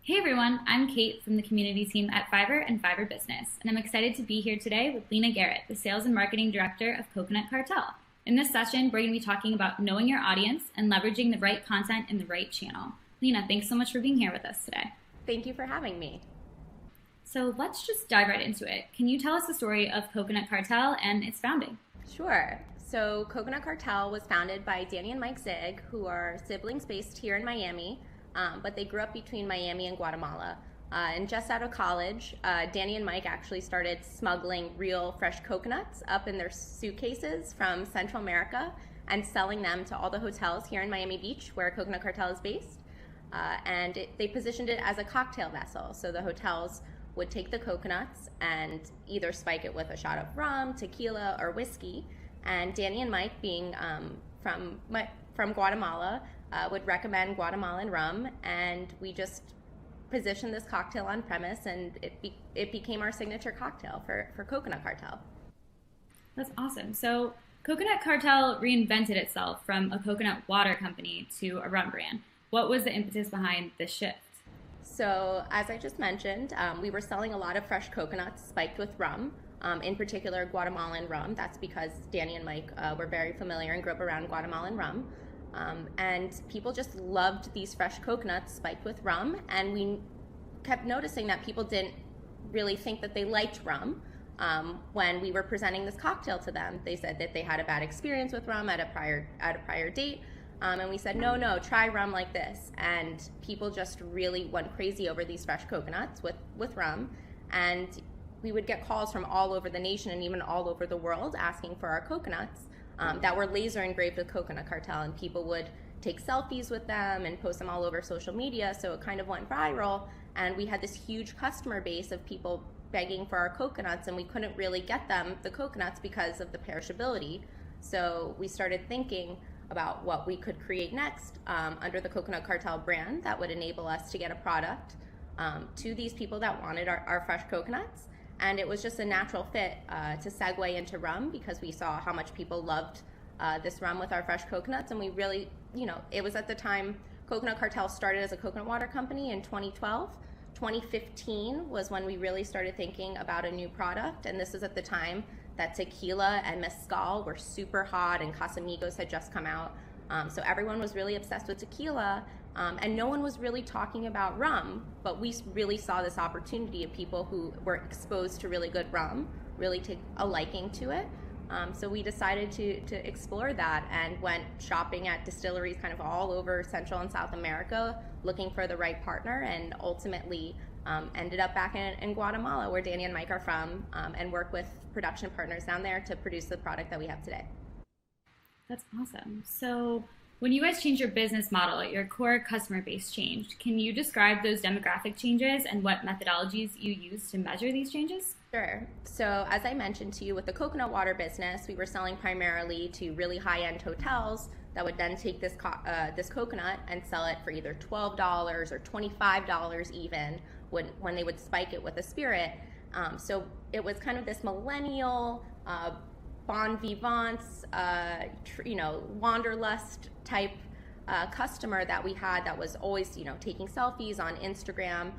Hey everyone, I'm Kate from the community team at Fiverr and Fiverr Business, and I'm excited to be here today with Lena Garrett, the Sales and Marketing Director of Coconut Cartel. In this session, we're going to be talking about knowing your audience and leveraging the right content in the right channel. Lena, thanks so much for being here with us today. Thank you for having me. So let's just dive right into it. Can you tell us the story of Coconut Cartel and its founding? Sure. So Coconut Cartel was founded by Danny and Mike Zig, who are siblings based here in Miami, but they grew up between Miami and Guatemala. And just out of college, Danny and Mike actually started smuggling real fresh coconuts up in their suitcases from Central America and selling them to all the hotels here in Miami Beach, where Coconut Cartel is based. They positioned it as a cocktail vessel. So the hotels would take the coconuts and either spike it with a shot of rum, tequila, or whiskey. And Danny and Mike, being from Guatemala, would recommend Guatemalan rum, and we just positioned this cocktail on premise, and it became our signature cocktail for Coconut Cartel. That's awesome. So Coconut Cartel reinvented itself from a coconut water company to a rum brand. What was the impetus behind this shift? So as I just mentioned, we were selling a lot of fresh coconuts spiked with rum, in particular Guatemalan rum. That's because Danny and Mike were very familiar and grew up around Guatemalan rum. And people just loved these fresh coconuts spiked with rum, and we kept noticing that people didn't really think that they liked rum when we were presenting this cocktail to them. They said that they had a bad experience with rum at a prior date. And we said, no, try rum like this. And people just really went crazy over these fresh coconuts with rum. And we would get calls from all over the nation and even all over the world asking for our coconuts that were laser engraved with Coconut Cartel. And people would take selfies with them and post them all over social media. So it kind of went viral. And we had this huge customer base of people begging for our coconuts, and we couldn't really get them the coconuts because of the perishability. So we started thinking about what we could create next under the Coconut Cartel brand that would enable us to get a product to these people that wanted our fresh coconuts. And it was just a natural fit to segue into rum, because we saw how much people loved this rum with our fresh coconuts. And we really, it was at the time Coconut Cartel started as a coconut water company in 2012. 2015 was when we really started thinking about a new product, and this was at the time that tequila and mezcal were super hot and Casamigos had just come out. So everyone was really obsessed with tequila, and no one was really talking about rum, but we really saw this opportunity of people who were exposed to really good rum really take a liking to it. So we decided to explore that and went shopping at distilleries kind of all over Central and South America, looking for the right partner, and ultimately ended up back in Guatemala, where Danny and Mike are from, and work with production partners down there to produce the product that we have today. That's awesome. So when you guys changed your business model, your core customer base changed. Can you describe those demographic changes and what methodologies you use to measure these changes? Sure. So as I mentioned to you, with the coconut water business, we were selling primarily to really high-end hotels that would then take this coconut and sell it for either $12 or $25 even when they would spike it with a spirit. So it was kind of this millennial, bon vivants, wanderlust type customer that we had that was always, taking selfies on Instagram.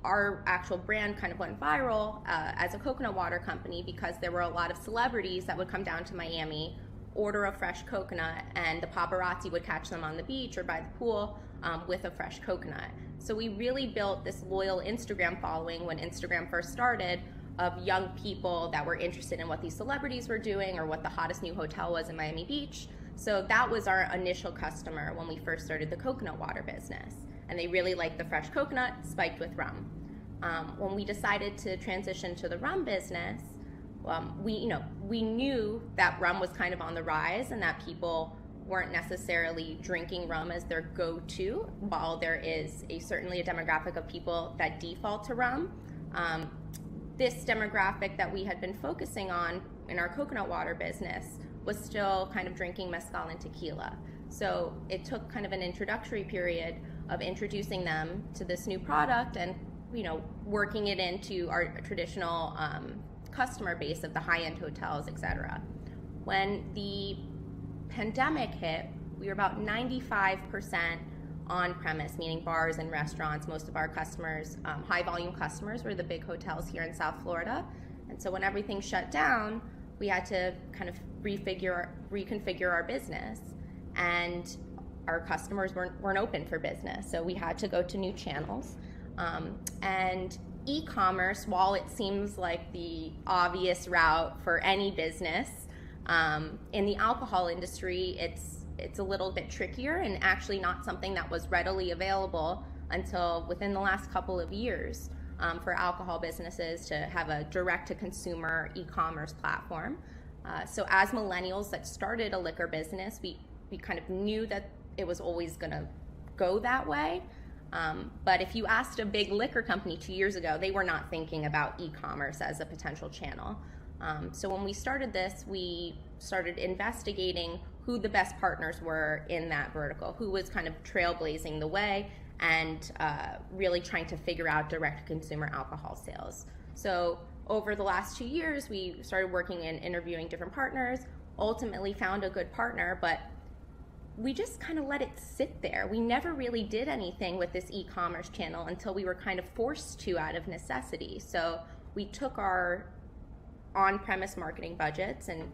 Our actual brand kind of went viral as a coconut water company because there were a lot of celebrities that would come down to Miami, order a fresh coconut, and the paparazzi would catch them on the beach or by the pool with a fresh coconut. So we really built this loyal Instagram following when Instagram first started, of young people that were interested in what these celebrities were doing or what the hottest new hotel was in Miami Beach. So that was our initial customer when we first started the coconut water business. And they really liked the fresh coconut spiked with rum. When we decided to transition to the rum business, we knew that rum was kind of on the rise and that people weren't necessarily drinking rum as their go-to, while there is certainly a demographic of people that default to rum. This demographic that we had been focusing on in our coconut water business was still kind of drinking mezcal and tequila. So it took kind of an introductory period of introducing them to this new product and, working it into our traditional customer base of the high-end hotels, etc. When the pandemic hit, we were about 95% on premise, meaning bars and restaurants. Most of our customers, high volume customers, were the big hotels here in South Florida. And so when everything shut down, we had to kind of reconfigure our business, and our customers weren't open for business. So we had to go to new channels. And e-commerce, while it seems like the obvious route for any business, in the alcohol industry, it's a little bit trickier and actually not something that was readily available until within the last couple of years, for alcohol businesses to have a direct-to-consumer e-commerce platform. So as millennials that started a liquor business, we kind of knew that it was always going to go that way. But if you asked a big liquor company 2 years ago, they were not thinking about e-commerce as a potential channel. So when we started this, we started investigating who the best partners were in that vertical, who was kind of trailblazing the way, and really trying to figure out direct-to-consumer alcohol sales. So over the last 2 years, we started working and interviewing different partners, ultimately found a good partner, but we just kind of let it sit there. We never really did anything with this e-commerce channel until we were kind of forced to out of necessity. So we took our on-premise marketing budgets, and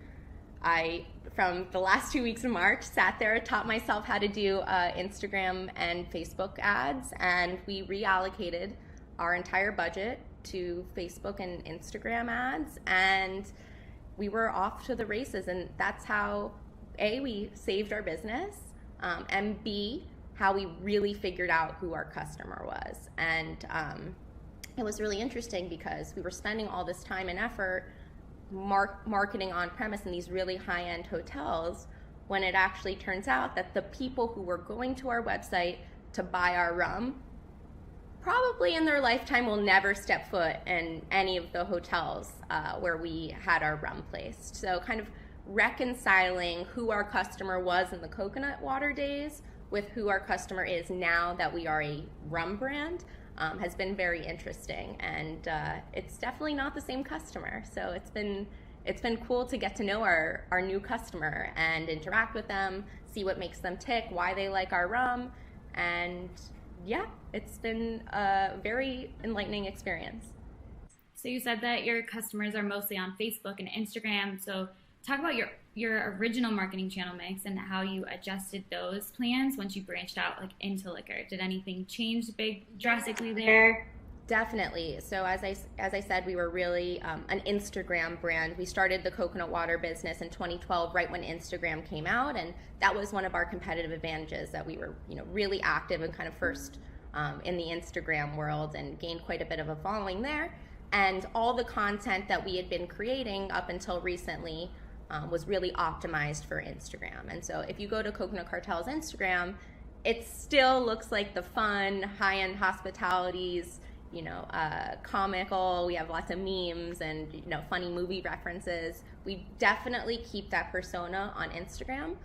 I, from the last 2 weeks of March, sat there, taught myself how to do Instagram and Facebook ads, and we reallocated our entire budget to Facebook and Instagram ads, and we were off to the races. And that's how, A, we saved our business, and B, how we really figured out who our customer was. And it was really interesting because we were spending all this time and effort marketing on premise in these really high-end hotels, when it actually turns out that the people who were going to our website to buy our rum probably in their lifetime will never step foot in any of the hotels where we had our rum placed. So kind of reconciling who our customer was in the coconut water days with who our customer is now that we are a rum brand has been very interesting, and it's definitely not the same customer. So it's been cool to get to know our new customer and interact with them, see what makes them tick, why they like our rum, and yeah, it's been a very enlightening experience. So you said that your customers are mostly on Facebook and Instagram. So talk about your original marketing channel mix and how you adjusted those plans once you branched out into liquor. Did anything change drastically there? Definitely. So as I said, we were really an Instagram brand. We started the coconut water business in 2012, right when Instagram came out, and that was one of our competitive advantages, that we were really active and kind of first in the Instagram world, and gained quite a bit of a following there. And all the content that we had been creating up until recently was really optimized for Instagram. And so if you go to Coconut Cartel's Instagram, it still looks like the fun, high-end hospitalities, comical. We have lots of memes and funny movie references. We definitely keep that persona on Instagram,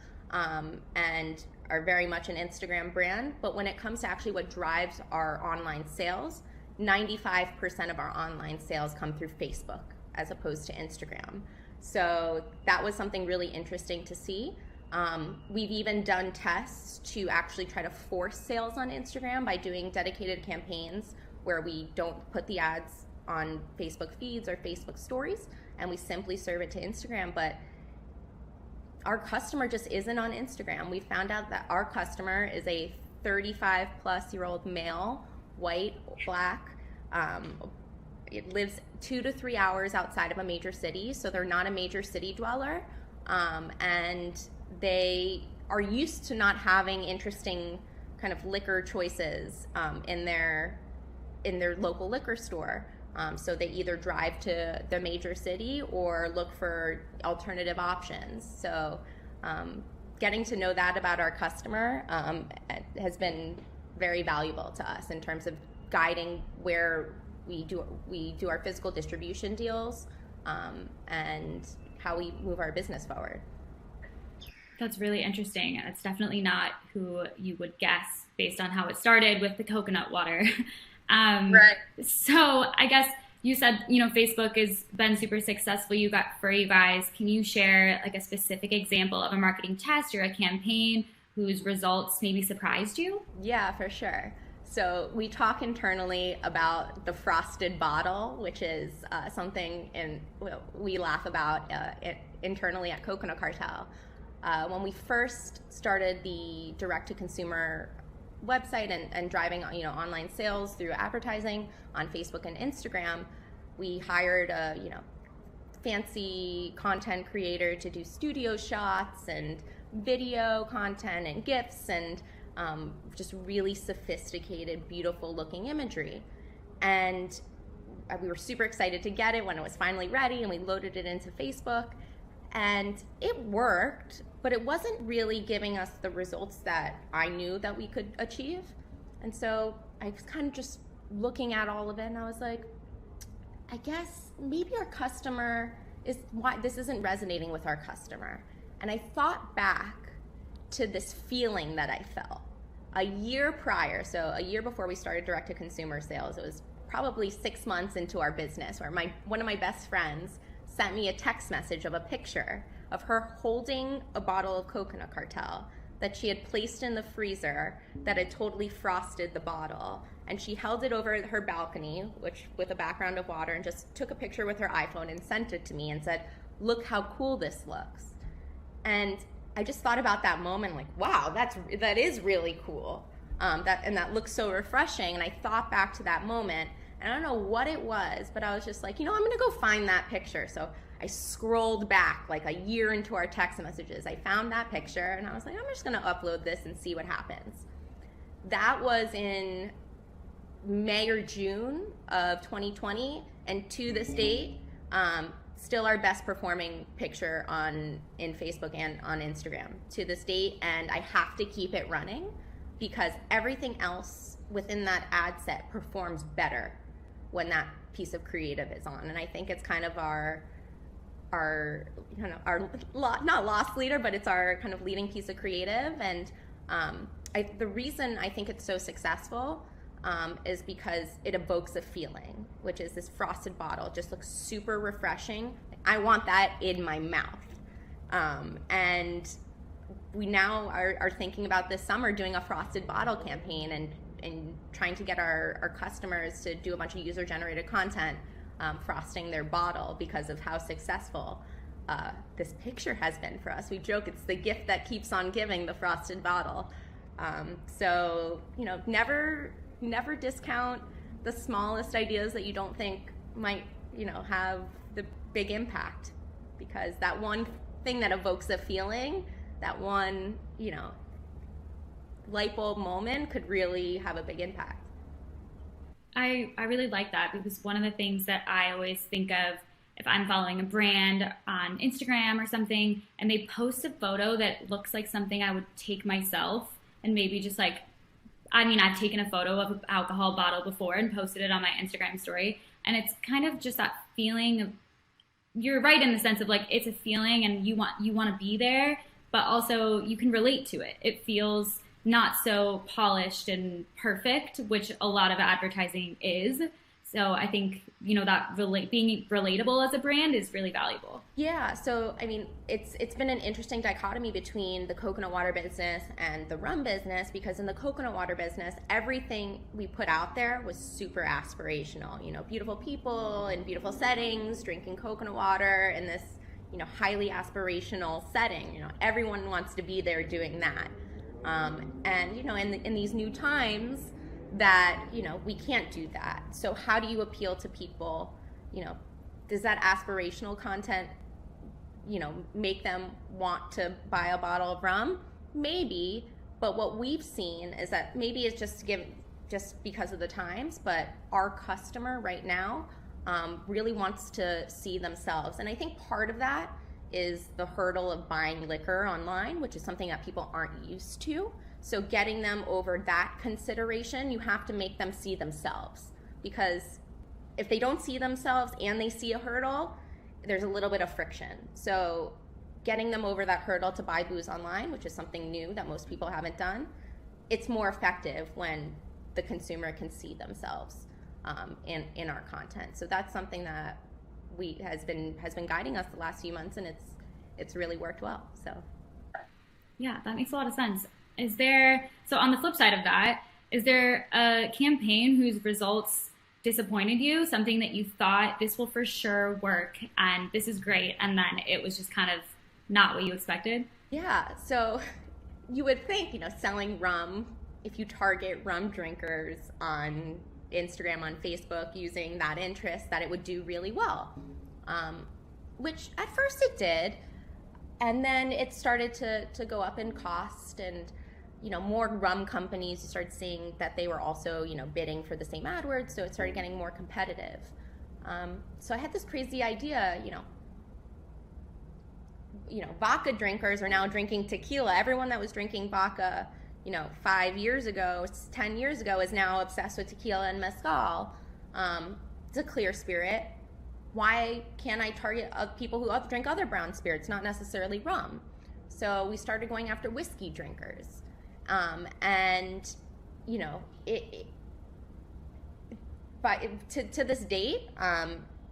and are very much an Instagram brand. But when it comes to actually what drives our online sales, 95% of our online sales come through Facebook as opposed to Instagram. So that was something really interesting to see. We've even done tests to actually try to force sales on Instagram by doing dedicated campaigns where we don't put the ads on Facebook feeds or Facebook stories, and we simply serve it to Instagram. But our customer just isn't on Instagram. We found out that our customer is a 35-plus-year-old male, white, black. It lives 2 to 3 hours outside of a major city, so they're not a major city dweller, and they are used to not having interesting kind of liquor choices in their local liquor store. So they either drive to the major city or look for alternative options. So getting to know that about our customer has been very valuable to us in terms of guiding where we do our physical distribution deals, and how we move our business forward. That's really interesting. It's definitely not who you would guess based on how it started with the coconut water. Right. So I guess you said, Facebook has been super successful for you guys. Can you share a specific example of a marketing test or a campaign whose results maybe surprised you? Yeah, for sure. So we talk internally about the frosted bottle, which is something we laugh about internally at Coconut Cartel. When we first started the direct-to-consumer website and driving online sales through advertising on Facebook and Instagram, we hired a fancy content creator to do studio shots and video content and GIFs and just really sophisticated, beautiful looking imagery. And we were super excited to get it when it was finally ready, and we loaded it into Facebook, and it worked, but it wasn't really giving us the results that I knew that we could achieve. And so I was kind of just looking at all of it, and I was like, I guess maybe our customer this isn't resonating with our customer. And I thought back to this feeling that I felt a year prior. So a year before we started direct-to-consumer sales, it was probably 6 months into our business, where one of my best friends sent me a text message of a picture of her holding a bottle of Coconut Cartel that she had placed in the freezer that had totally frosted the bottle. And she held it over her balcony, with a background of water, and just took a picture with her iPhone and sent it to me and said, "Look how cool this looks." And I just thought about that moment, like, wow, that is really cool. That looks so refreshing. And I thought back to that moment, and I don't know what it was, but I was just like, I'm gonna go find that picture. So I scrolled back like a year into our text messages. I found that picture, and I was like, I'm just gonna upload this and see what happens. That was in May or June of 2020, and to this date, still our best performing picture in Facebook and on Instagram to this date. And I have to keep it running because everything else within that ad set performs better when that piece of creative is on. And I think it's kind of our not loss leader, but it's our kind of leading piece of creative. And the reason I think it's so successful is because it evokes a feeling, which is this frosted bottle. It just looks super refreshing. I want that in my mouth. And we now are thinking about this summer doing a frosted bottle campaign and trying to get our customers to do a bunch of user-generated content frosting their bottle because of how successful this picture has been for us. We joke it's the gift that keeps on giving, the frosted bottle. So, never discount the smallest ideas that you don't think might, have the big impact, because that one thing that evokes a feeling, that one, light bulb moment could really have a big impact. I really like that, because one of the things that I always think of if I'm following a brand on Instagram or something and they post a photo that looks like something I would take myself, and maybe just like, I've taken a photo of an alcohol bottle before and posted it on my Instagram story, and it's kind of just that feeling of, you're right in the sense of like, it's a feeling and you want to be there, but also you can relate to it. It feels not so polished and perfect, which a lot of advertising is. So I think, that being relatable as a brand is really valuable. Yeah, so it's been an interesting dichotomy between the coconut water business and the rum business, because in the coconut water business, everything we put out there was super aspirational. Beautiful people in beautiful settings, drinking coconut water in this, highly aspirational setting. Everyone wants to be there doing that. And in these new times, that we can't do that. So how do you appeal to people? Does that aspirational content make them want to buy a bottle of rum? Maybe, but what we've seen is that maybe it's just because of the times, but our customer right now really wants to see themselves. And I think part of that is the hurdle of buying liquor online, which is something that people aren't used to. So getting them over that consideration, you have to make them see themselves. Because if they don't see themselves and they see a hurdle, there's a little bit of friction. So getting them over that hurdle to buy booze online, which is something new that most people haven't done, it's more effective when the consumer can see themselves in our content. So that's something that has been guiding us the last few months, and it's really worked well. So yeah, that makes a lot of sense. So on the flip side of that, is there a campaign whose results disappointed you? Something that you thought this will for sure work and this is great, and then it was just kind of not what you expected? Yeah, so you would think, selling rum, if you target rum drinkers on Instagram, on Facebook, using that interest, that it would do really well. Which at first it did, and then it started to go up in cost, and more rum companies started seeing that they were also bidding for the same AdWords, so it started getting more competitive. So I had this crazy idea, vodka drinkers are now drinking tequila. Everyone that was drinking vodka 5 years ago, 10 years ago, is now obsessed with tequila and mezcal. It's a clear spirit. Why can't I target people who drink other brown spirits, not necessarily rum? So we started going after whiskey drinkers. To this date,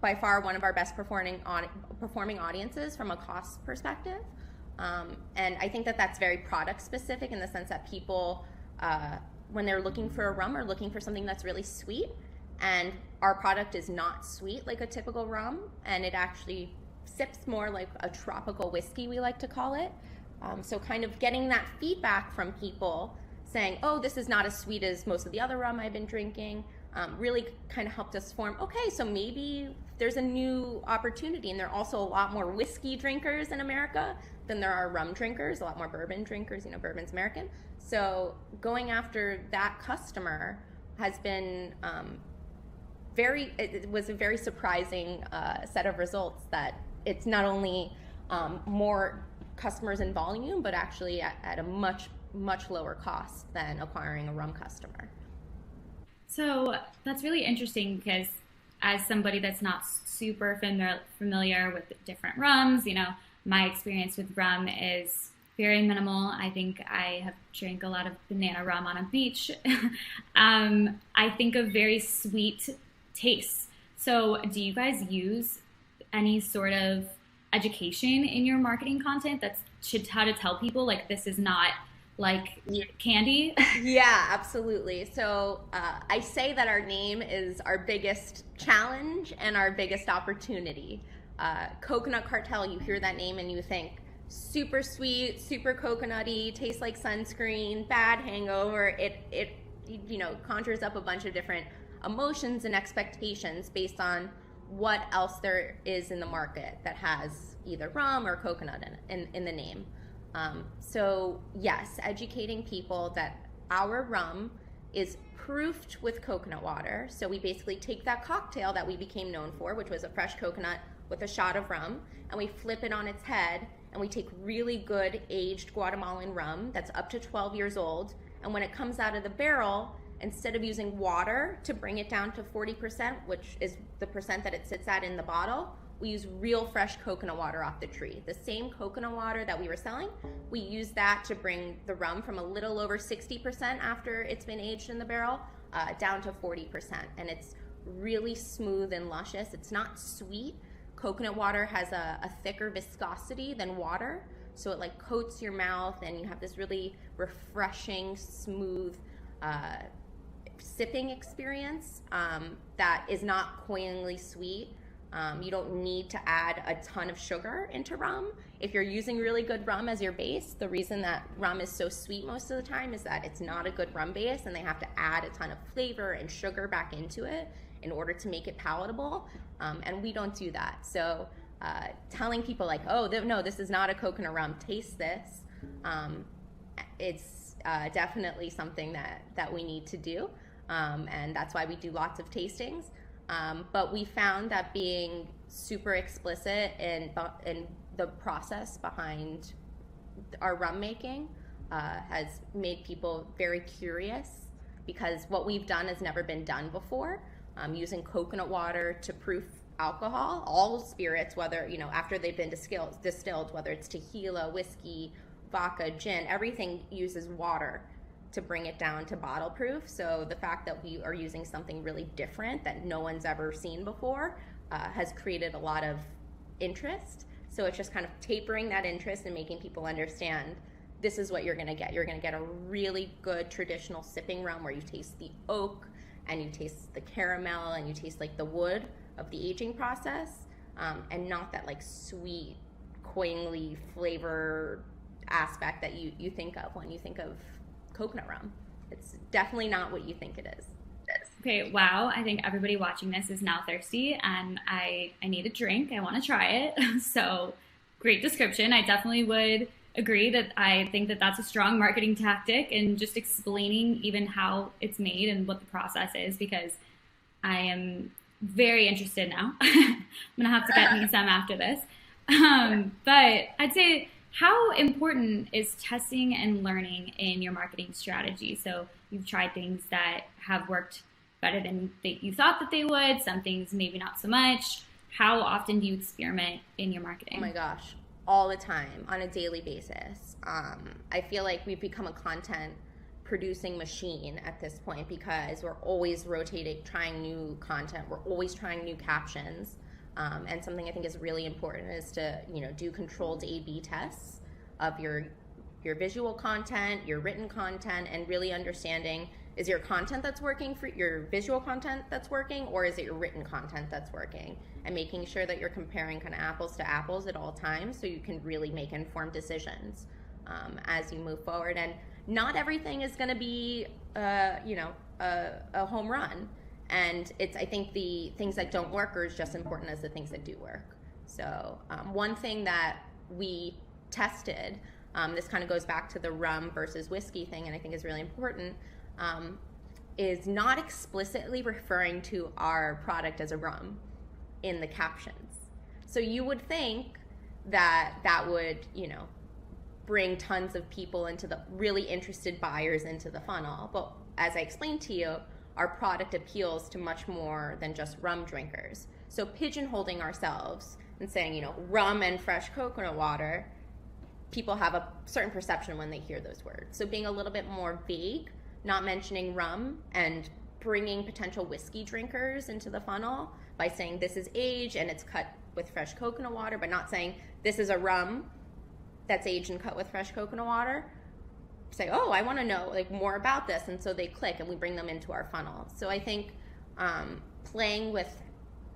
by far one of our best performing audiences from a cost perspective. And I think that that's very product specific, in the sense that people, when they're looking for a rum, are looking for something that's really sweet. And our product is not sweet like a typical rum, and it actually sips more like a tropical whiskey, we like to call it. So kind of getting that feedback from people saying, oh, this is not as sweet as most of the other rum I've been drinking, really kind of helped us form, okay, so maybe there's a new opportunity. And there are also a lot more whiskey drinkers in America than there are rum drinkers, a lot more bourbon drinkers, bourbon's American. So going after that customer has been it was a very surprising set of results, that it's not only more customers in volume, but actually at a much, much lower cost than acquiring a rum customer. So that's really interesting, because as somebody that's not super familiar with different rums, my experience with rum is very minimal. I think I have drank a lot of banana rum on a beach. I think of very sweet tastes. So do you guys use any sort of education in your marketing content that's how to tell people, like, this is not like candy? Yeah, absolutely. So I say that our name is our biggest challenge and our biggest opportunity. Coconut Cartel, you hear that name and you think super sweet, super coconutty, tastes like sunscreen, bad hangover. It conjures up a bunch of different emotions and expectations based on what else there is in the market that has either rum or coconut in the name. So yes, educating people that our rum is proofed with coconut water. So we basically take that cocktail that we became known for, which was a fresh coconut with a shot of rum, and we flip it on its head, and we take really good aged Guatemalan rum that's up to 12 years old, and when it comes out of the barrel, instead of using water to bring it down to 40%, which is the percent that it sits at in the bottle, we use real fresh coconut water off the tree. The same coconut water that we were selling, we use that to bring the rum from a little over 60% after it's been aged in the barrel down to 40%. And it's really smooth and luscious. It's not sweet. Coconut water has a thicker viscosity than water, so it like coats your mouth, and you have this really refreshing, smooth sipping experience that is not cloyingly sweet. You don't need to add a ton of sugar into rum. If you're using really good rum as your base, the reason that rum is so sweet most of the time is that it's not a good rum base, and they have to add a ton of flavor and sugar back into it in order to make it palatable, and we don't do that. So telling people like, oh, no, this is not a coconut rum, taste this, it's definitely something that we need to do, and that's why we do lots of tastings. But we found that being super explicit in the process behind our rum making has made people very curious, because what we've done has never been done before. Using coconut water to proof alcohol, all spirits, whether, after they've been distilled, whether it's tequila, whiskey, vodka, gin, everything uses water to bring it down to bottle proof. So the fact that we are using something really different that no one's ever seen before has created a lot of interest. So it's just kind of tapering that interest and making people understand this is what you're going to get. You're going to get a really good traditional sipping rum where you taste the oak and you taste the caramel and you taste like the wood of the aging process, and not that like sweet, cloyingly flavor aspect that you think of when you think of coconut rum. It's definitely not what you think it is. Okay, wow. I think everybody watching this is now thirsty and I need a drink. I want to try it. So great description. I definitely would agree that I think that that's a strong marketing tactic, and just explaining even how it's made and what the process is, because I am very interested now. I'm going to have to get me some after this. But I'd say, how important is testing and learning in your marketing strategy? So you've tried things that have worked better than you thought that they would, some things maybe not so much. How often do you experiment in your marketing? Oh my gosh, all the time, on a daily basis. I feel like we've become a content producing machine at this point, because we're always rotating, trying new content. We're always trying new captions. And something I think is really important is to, do controlled A/B tests of your visual content, your written content, and really understanding, is your content that's working for your visual content that's working, or is it your written content that's working? And making sure that you're comparing kind of apples to apples at all times, so you can really make informed decisions as you move forward. And not everything is going to be, a home run. And I think the things that don't work are just as important as the things that do work. So one thing that we tested, this kind of goes back to the rum versus whiskey thing, and I think is really important, is not explicitly referring to our product as a rum in the captions. So you would think that would, bring tons of people into the really interested buyers into the funnel. But as I explained to you, our product appeals to much more than just rum drinkers. So pigeonholing ourselves and saying, rum and fresh coconut water, people have a certain perception when they hear those words. So being a little bit more vague, not mentioning rum, and bringing potential whiskey drinkers into the funnel by saying this is aged and it's cut with fresh coconut water, but not saying this is a rum that's aged and cut with fresh coconut water. Say, oh, I want to know more about this, and so they click and we bring them into our funnel. So I think playing with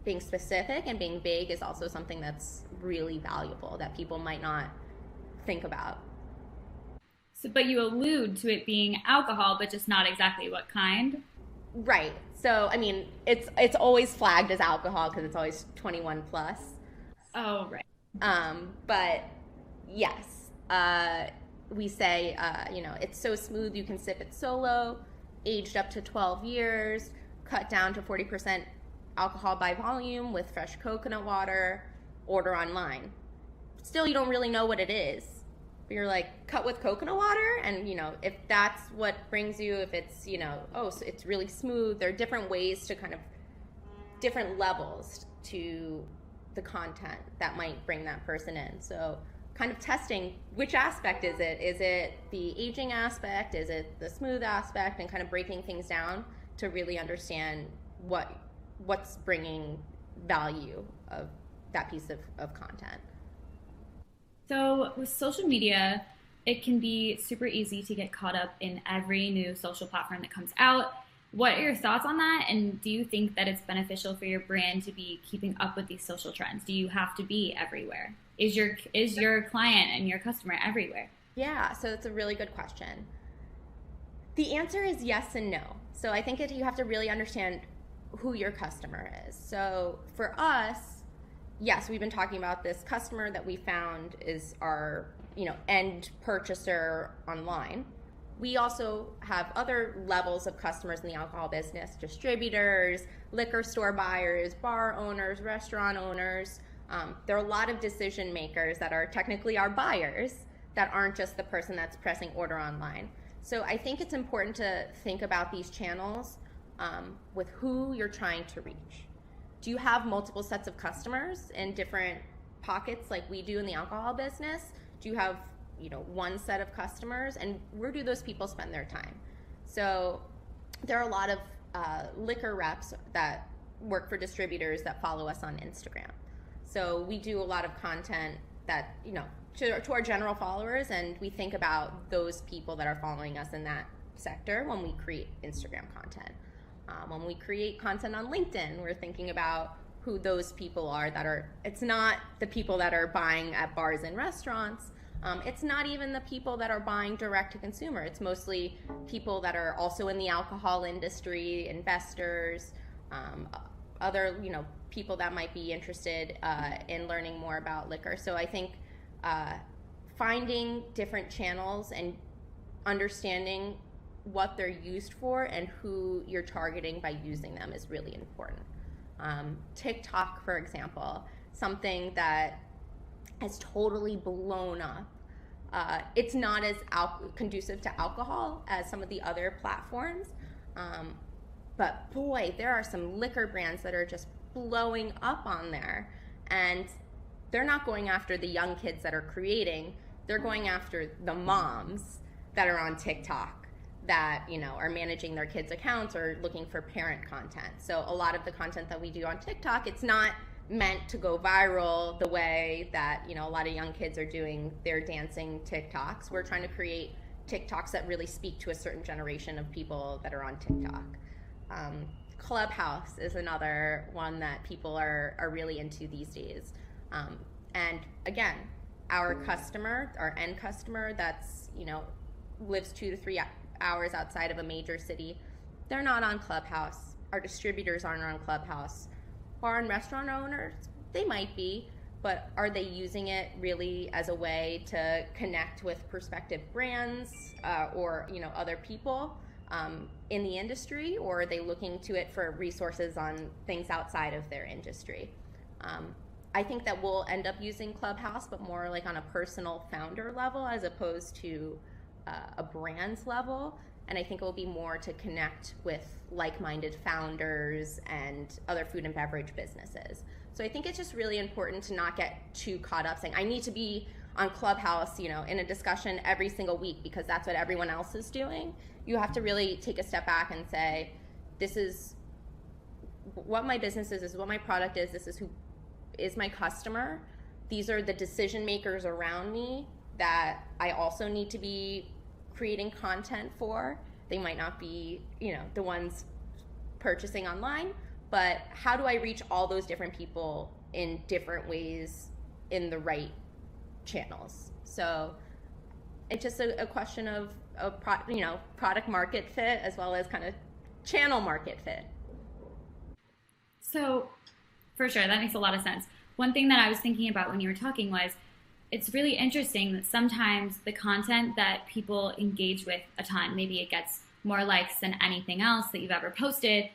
being specific and being vague is also something that's really valuable that people might not think about. So, but you allude to it being alcohol, but just not exactly what kind. Right. So I mean, it's always flagged as alcohol because it's always 21 plus. Oh, right. But yes. We say, it's so smooth you can sip it solo, aged up to 12 years, cut down to 40% alcohol by volume with fresh coconut water, order online. Still, you don't really know what it is. But you're like, cut with coconut water? And, if that's what brings you, if it's, so it's really smooth, there are different ways to different levels to the content that might bring that person in. So kind of testing which aspect is it? Is it the aging aspect? Is it the smooth aspect? And kind of breaking things down to really understand what's bringing value of that piece of content. So with social media, it can be super easy to get caught up in every new social platform that comes out. What are your thoughts on that? And do you think that it's beneficial for your brand to be keeping up with these social trends? Do you have to be everywhere? Is your client and your customer everywhere? Yeah, so it's a really good question. The answer is yes and no. So I think you have to really understand who your customer is. So for us, yes, we've been talking about this customer that we found is our, end purchaser online. We also have other levels of customers in the alcohol business: distributors, liquor store buyers, bar owners, restaurant owners. There are a lot of decision makers that are technically our buyers that aren't just the person that's pressing order online. So I think it's important to think about these channels with who you're trying to reach. Do you have multiple sets of customers in different pockets like we do in the alcohol business? Do you have one set of customers, and where do those people spend their time? So there are a lot of liquor reps that work for distributors that follow us on Instagram. So we do a lot of content that, to our general followers, and we think about those people that are following us in that sector when we create Instagram content. When we create content on LinkedIn, we're thinking about who those people are it's not the people that are buying at bars and restaurants. It's not even the people that are buying direct to consumer. It's mostly people that are also in the alcohol industry, investors, other, people that might be interested in learning more about liquor. So I think finding different channels and understanding what they're used for and who you're targeting by using them is really important. TikTok, for example, something that has totally blown up. It's not as conducive to alcohol as some of the other platforms, but boy, there are some liquor brands that are just blowing up on there, and they're not going after the young kids that are creating, they're going after the moms that are on TikTok that, are managing their kids' accounts or looking for parent content. So a lot of the content that we do on TikTok, it's not meant to go viral the way that, a lot of young kids are doing their dancing TikToks. We're trying to create TikToks that really speak to a certain generation of people that are on TikTok. Clubhouse is another one that people are really into these days. And again, our end customer that's, lives 2 to 3 hours outside of a major city, they're not on Clubhouse. Our distributors aren't on Clubhouse. Bar and restaurant owners, they might be, but are they using it really as a way to connect with prospective brands or other people in the industry, or are they looking to it for resources on things outside of their industry? I think that we'll end up using Clubhouse, but more like on a personal founder level as opposed to a brand's level. And I think it will be more to connect with like-minded founders and other food and beverage businesses. So I think it's just really important to not get too caught up saying, I need to be on Clubhouse, in a discussion every single week because that's what everyone else is doing. You have to really take a step back and say, this is what my business is, this is what my product is, this is who is my customer. These are the decision makers around me that I also need to be creating content for. They might not be, the ones purchasing online, but how do I reach all those different people in different ways in the right channels? So it's just a question of product market fit as well as kind of channel market fit. So for sure, that makes a lot of sense. One thing that I was thinking about when you were talking was, it's really interesting that sometimes the content that people engage with a ton, maybe it gets more likes than anything else that you've ever posted,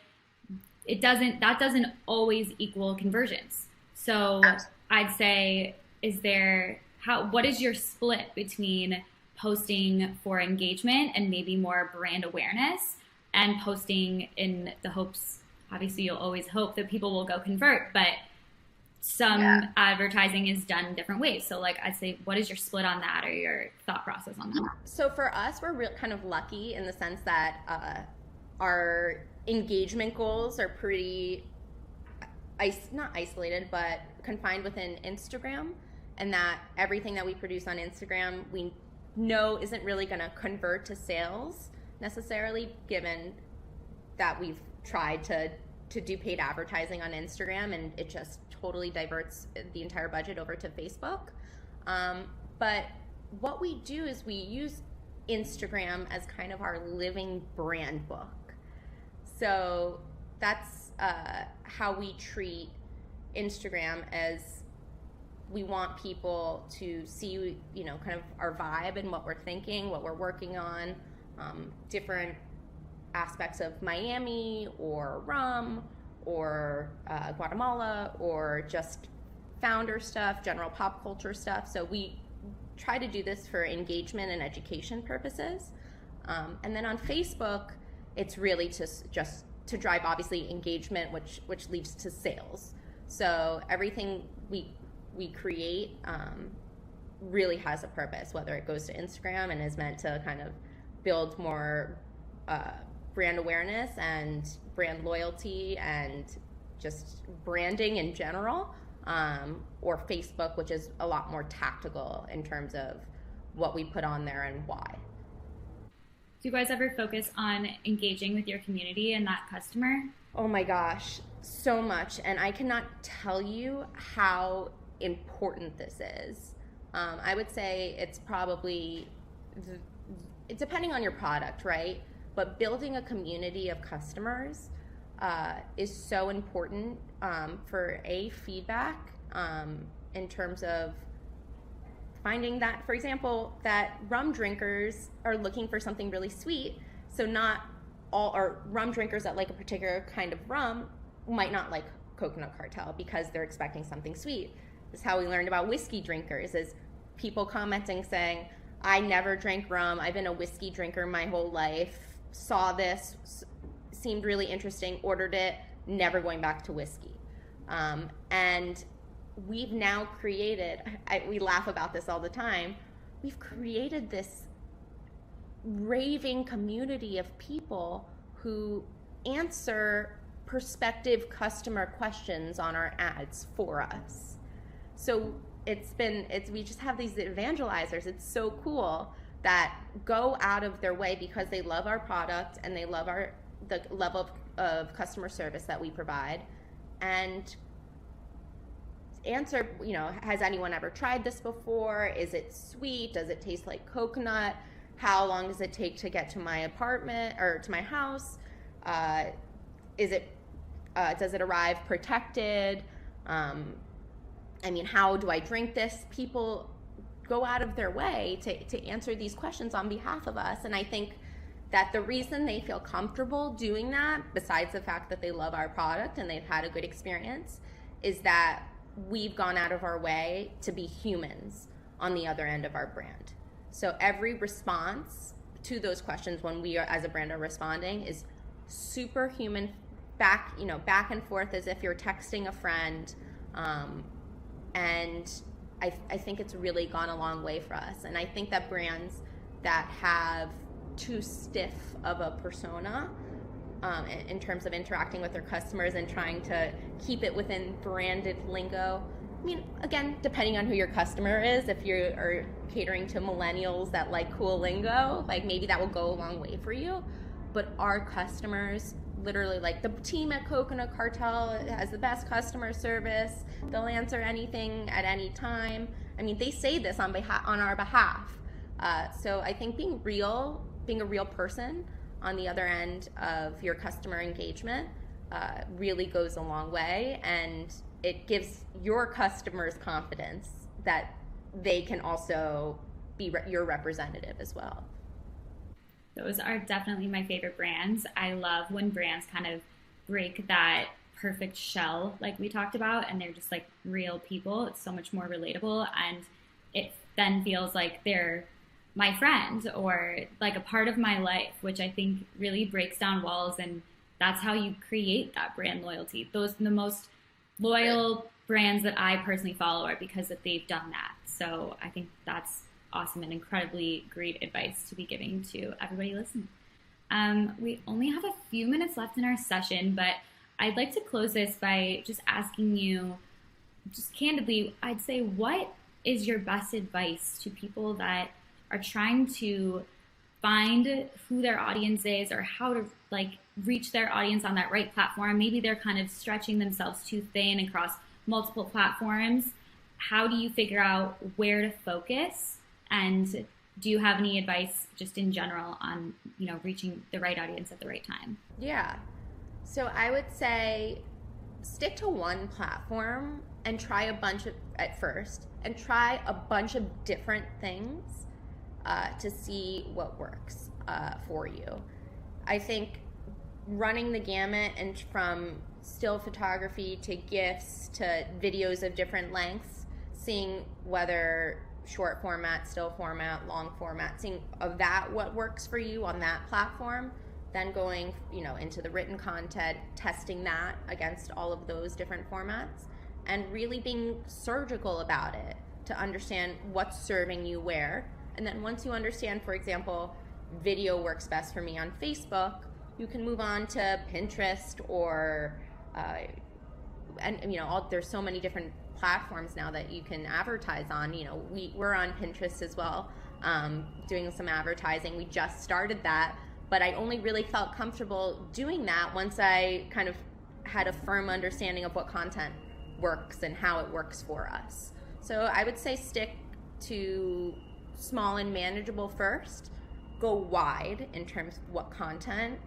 that doesn't always equal conversions. So I'd say, what is your split between posting for engagement and maybe more brand awareness and posting in the hopes, obviously you'll always hope that people will go convert, but some advertising is done in different ways. So I'd say, what is your split on that or your thought process on that? So for us, we're kind of lucky in the sense that our engagement goals are pretty, not isolated, but confined within Instagram, and that everything that we produce on Instagram, we know isn't really going to convert to sales necessarily, given that we've tried to do paid advertising on Instagram and it just totally diverts the entire budget over to Facebook. But what we do is we use Instagram as kind of our living brand book. So that's how we treat Instagram, as we want people to see, kind of our vibe and what we're thinking, what we're working on, different aspects of Miami or rum or Guatemala or just founder stuff, general pop culture stuff. So we try to do this for engagement and education purposes. And then on Facebook, it's really just to drive obviously engagement, which leads to sales. So everything we create really has a purpose, whether it goes to Instagram and is meant to kind of build more brand awareness and brand loyalty and just branding in general, or Facebook, which is a lot more tactical in terms of what we put on there and why. Do you guys ever focus on engaging with your community and that customer? Oh my gosh, so much. And I cannot tell you how important this is. I would say it's probably, depending on your product, right? But building a community of customers is so important for feedback in terms of finding that, for example, that rum drinkers are looking for something really sweet. So not all, or rum drinkers that like a particular kind of rum might not like Coconut Cartel because they're expecting something sweet. This is how we learned about whiskey drinkers, is people commenting saying, I never drank rum, I've been a whiskey drinker my whole life, saw this, seemed really interesting, ordered it, never going back to whiskey. And we've now created, we laugh about this all the time, we've created this raving community of people who answer prospective customer questions on our ads for us. So we just have these evangelizers. It's so cool that go out of their way because they love our product and they love the level of customer service that we provide, and answer, has anyone ever tried this before? Is it sweet? Does it taste like coconut? How long does it take to get to my apartment or to my house? Does it arrive protected? How do I drink this? People go out of their way to answer these questions on behalf of us. And I think that the reason they feel comfortable doing that, besides the fact that they love our product and they've had a good experience, is that we've gone out of our way to be humans on the other end of our brand. So every response to those questions when we are, as a brand, are responding is super human, back and forth as if you're texting a friend. And I think it's really gone a long way for us. And I think that brands that have too stiff of a persona in terms of interacting with their customers and trying to keep it within branded lingo. Again, depending on who your customer is, if you are catering to millennials that like cool lingo, like maybe that will go a long way for you. But our customers, literally, like the team at Coconut Cartel has the best customer service. They'll answer anything at any time. They say this on our behalf. So I think being a real person on the other end of your customer engagement really goes a long way, and it gives your customers confidence that they can also be your representative as well. Those are definitely my favorite brands. I love when brands kind of break that perfect shell like we talked about, and they're just like real people. It's so much more relatable, and it then feels like they're my friend or like a part of my life, which I think really breaks down walls, and that's how you create that brand loyalty. The most loyal brands that I personally follow are because that they've done that. So I think that's awesome and incredibly great advice to be giving to everybody listening. We only have a few minutes left in our session, but I'd like to close this by just asking you, just candidly, I'd say, what is your best advice to people that are trying to find who their audience is or how to reach their audience on that right platform? Maybe they're kind of stretching themselves too thin across multiple platforms. How do you figure out where to focus? And do you have any advice just in general on, reaching the right audience at the right time? Yeah. So I would say stick to one platform and try a bunch of different things to see what works for you. I think running the gamut and from still photography to GIFs to videos of different lengths, seeing whether short format, still format, long format, seeing what works for you on that platform, then going into the written content, testing that against all of those different formats, and really being surgical about it to understand what's serving you where. And then once you understand, for example, video works best for me on Facebook, you can move on to Pinterest or and there's so many different platforms now that you can advertise on. We're on Pinterest as well, doing some advertising. We just started that, but I only really felt comfortable doing that once I kind of had a firm understanding of what content works and how it works for us. So I would say stick to small and manageable first, go wide in terms of what content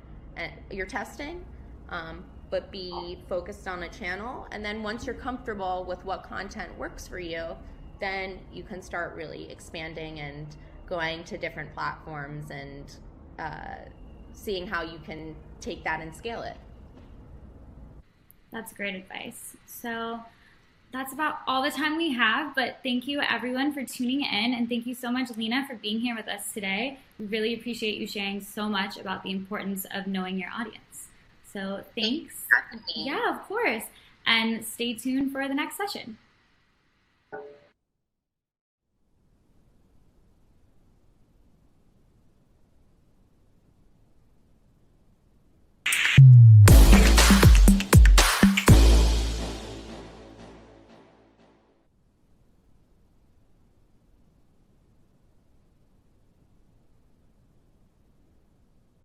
you're testing, but be focused on a channel. And then once you're comfortable with what content works for you, then you can start really expanding and going to different platforms and seeing how you can take that and scale it. That's great advice. So that's about all the time we have, but thank you everyone for tuning in, and thank you so much, Lena, for being here with us today. We really appreciate you sharing so much about the importance of knowing your audience. So thanks. Yeah, of course. And stay tuned for the next session.